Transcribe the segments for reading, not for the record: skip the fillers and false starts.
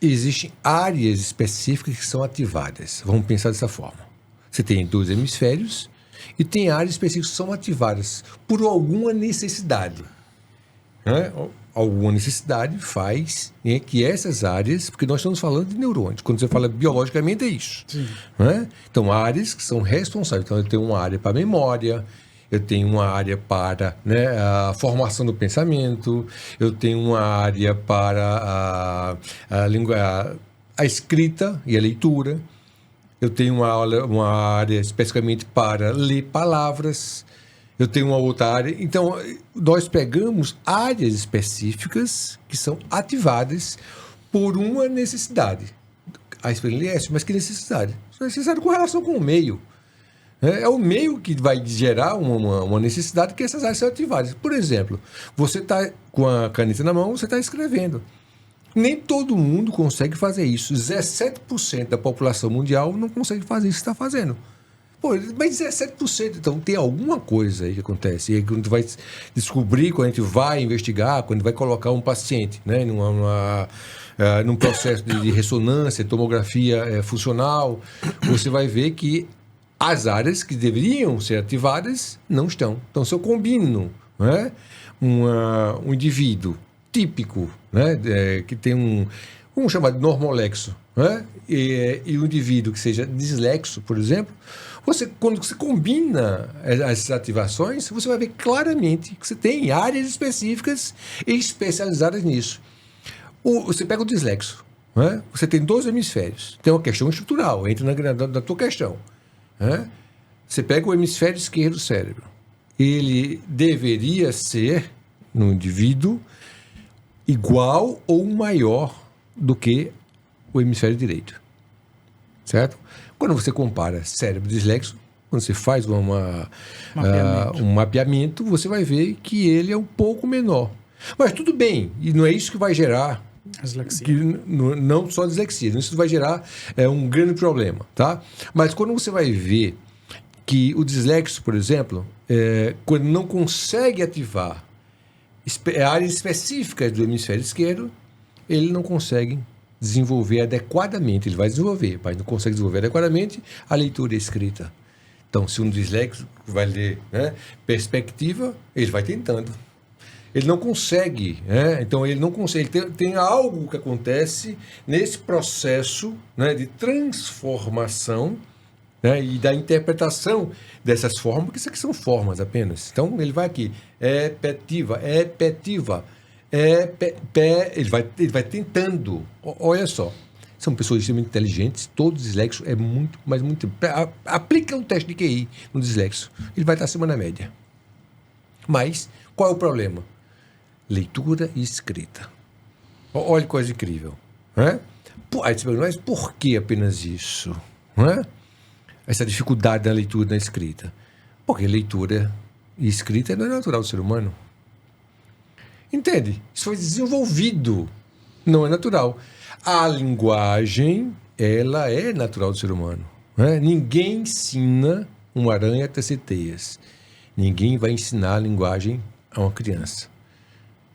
Existem áreas específicas que são ativadas. Vamos pensar dessa forma. Você tem 2 hemisférios e tem áreas específicas que são ativadas por alguma necessidade. Né? Alguma necessidade faz, né, que essas áreas, porque nós estamos falando de neurônios, quando você fala biologicamente é isso. Né? Então, áreas que são responsáveis. Então, eu tenho uma área para memória, eu tenho uma área para, né, a formação do pensamento, eu tenho uma área para a escrita e a leitura, eu tenho uma área especificamente para ler palavras, eu tenho uma outra área. Então, nós pegamos áreas específicas que são ativadas por uma necessidade. Aí você fala, mas que necessidade? Necessidade com relação com o meio. É o meio que vai gerar uma necessidade que essas áreas são ativadas. Por exemplo, você está com a caneta na mão, você está escrevendo. Nem todo mundo consegue fazer isso. 17% da população mundial não consegue fazer isso que está fazendo. Pô, mas 17%, então tem alguma coisa aí que acontece. E aí quando a gente vai descobrir, quando a gente vai investigar, quando a gente vai colocar um paciente, né, num processo de ressonância, tomografia funcional, você vai ver que as áreas que deveriam ser ativadas não estão. Então, se eu combino, né, um indivíduo típico, né, que tem vamos chamar de normolexo, né, e um indivíduo que seja dislexo, por exemplo, quando você combina essas ativações, você vai ver claramente que você tem áreas específicas e especializadas nisso. Você pega o dislexo, né? Você tem 2 hemisférios. Tem uma questão estrutural, entra na tua questão. Né? Você pega o hemisfério esquerdo do cérebro. Ele deveria ser, no indivíduo, igual ou maior do que o hemisfério direito. Certo? Quando você compara cérebro dislexo, quando você faz um mapeamento, você vai ver que ele é um pouco menor. Mas tudo bem, e não é isso que vai gerar dislexia. Não só dislexia, isso vai gerar um grande problema. Tá? Mas quando você vai ver que o dislexo, por exemplo, quando não consegue ativar áreas específicas do hemisfério esquerdo, ele não consegue desenvolver adequadamente. Ele vai desenvolver, mas não consegue desenvolver adequadamente a leitura e a escrita. Então, se um disléxico vai ler, né, perspectiva, ele vai tentando. Ele não consegue, né? Então ele não consegue. Tem algo que acontece nesse processo, né, de transformação, né, e da interpretação dessas formas, porque isso aqui são formas apenas. Então ele vai aqui, epetiva, ele vai tentando. Olha só, são pessoas extremamente inteligentes, todo dislexo é muito, mas muito. Aplica um teste de QI no dislexo, ele vai estar acima da média. Mas qual é o problema? Leitura e escrita. Olha que coisa incrível. Né? Aí você pergunta, mas por que apenas isso? Né? Essa dificuldade da leitura e da escrita. Porque leitura e escrita não é natural do ser humano. Entende? Isso foi desenvolvido. Não é natural. A linguagem, ela é natural do ser humano. Né? Ninguém ensina uma aranha a tecer teias. Ninguém vai ensinar a linguagem a uma criança.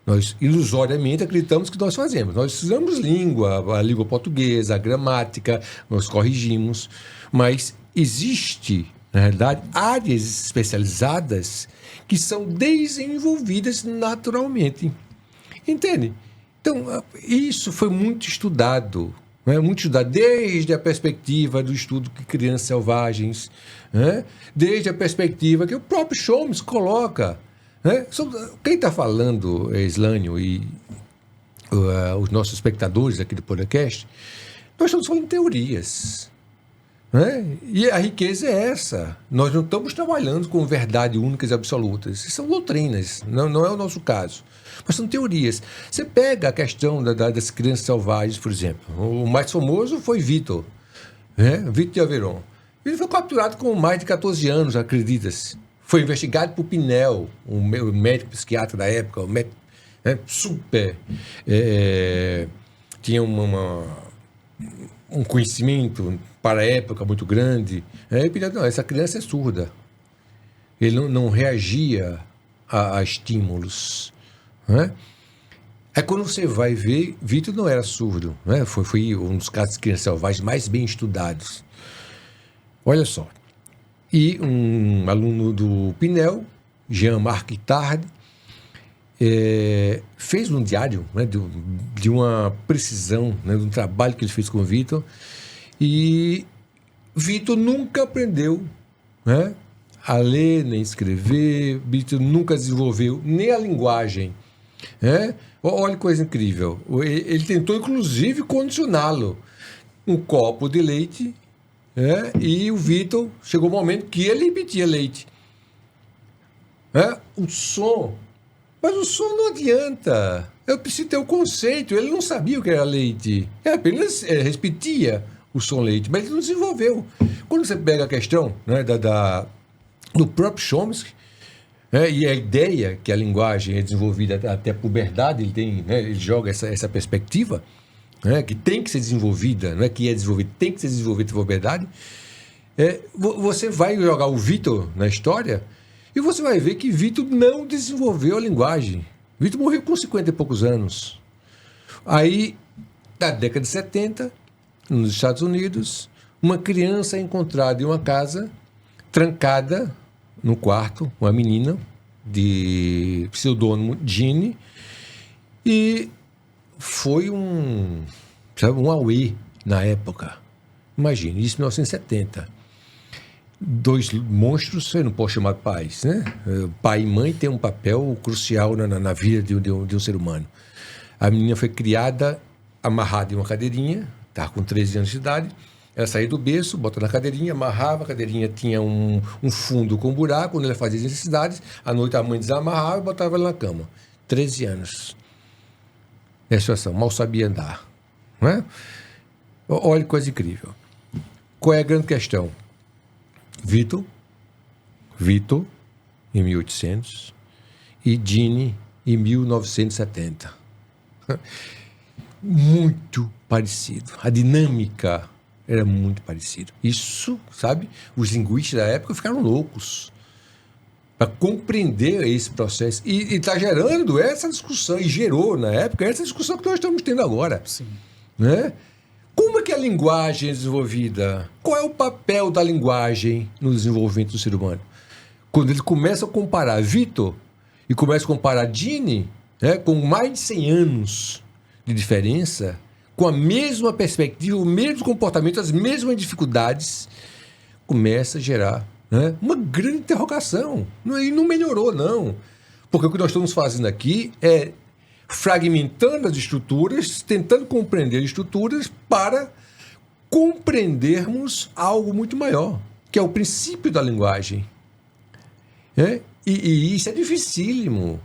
Nós, ilusoriamente, acreditamos que nós fazemos. Nós estudamos a língua portuguesa, a gramática, nós corrigimos, mas existe, na realidade, áreas especializadas que são desenvolvidas naturalmente. Entende? Então, isso foi muito estudado, né? Muito estudado, desde a perspectiva do estudo de crianças selvagens, né? Desde a perspectiva que o próprio Chalmers coloca. Quem está falando, Slânio e os nossos espectadores aqui do podcast, nós estamos falando de teorias. Né? E a riqueza é essa. Nós não estamos trabalhando com verdades únicas e absolutas. São doutrinas, não é o nosso caso. Mas são teorias. Você pega a questão das crianças selvagens, por exemplo. O mais famoso foi Vitor, né? Vitor de Averon. Ele foi capturado com mais de 14 anos, acredita-se. Foi investigado por Pinel, o médico psiquiatra da época, o médico, né, super... tinha um conhecimento para a época muito grande. E Pinel, não, essa criança é surda. Ele não reagia a estímulos. Né? Aí quando você vai ver, Vitor não era surdo, né? Foi um dos casos de crianças selvagens mais bem estudados. Olha só. E um aluno do Pinel, Jean-Marc Tard, fez um diário, né, de uma precisão, né, de um trabalho que ele fez com o Vitor. E Vitor nunca aprendeu, né, a ler nem escrever. Vitor nunca desenvolveu nem a linguagem. Né? Olha que coisa incrível. Ele tentou, inclusive, condicioná-lo. Um copo de leite, né? E o Vitor chegou um momento que ele emitia leite. Né? O som. Mas o som não adianta. Eu preciso ter o conceito. Ele não sabia o que era leite. Ele apenas repetia o som leite, mas ele não desenvolveu. Quando você pega a questão, né, do próprio Chomsky, e a ideia que a linguagem é desenvolvida até a puberdade, ele joga essa perspectiva, né, que tem que ser desenvolvida, não é que é desenvolvida, tem que ser desenvolvida até a puberdade. Você vai jogar o Vitor na história e você vai ver que Vitor não desenvolveu a linguagem. Vitor morreu com 50 e poucos anos. Aí, na década de 70, nos Estados Unidos, uma criança é encontrada em uma casa, trancada no quarto, uma menina de pseudônimo Jeanne, e foi um auê na época. Imagine, isso em 1970. Dois monstros, eu não posso chamar de pais, né? Pai e mãe têm um papel crucial na vida de um ser humano. A menina foi criada amarrada em uma cadeirinha, estava com 13 anos de idade. Ela saía do berço, botava na cadeirinha, amarrava, a cadeirinha tinha um fundo com buraco, quando ela fazia as necessidades, à noite a mãe desamarrava e botava ela na cama. 13 anos. Essa situação, mal sabia andar. Não é? Olha que coisa incrível. Qual é a grande questão? Vitor, em 1800, e Jeanne, em 1970. Muito parecido. A dinâmica era muito parecida. Isso, sabe, os linguistas da época ficaram loucos para compreender esse processo. E está gerando essa discussão, e gerou, na época, essa discussão que nós estamos tendo agora. Sim. Né? Como é que a linguagem é desenvolvida? Qual é o papel da linguagem no desenvolvimento do ser humano? Quando ele começa a comparar Vitor e começa a comparar Jeanne, né, com mais de 100 anos de diferença, com a mesma perspectiva, o mesmo comportamento, as mesmas dificuldades, começa a gerar, né, uma grande interrogação. E não melhorou, não. Porque o que nós estamos fazendo aqui é fragmentando as estruturas, tentando compreender as estruturas para compreendermos algo muito maior, que é o princípio da linguagem. E isso é dificílimo.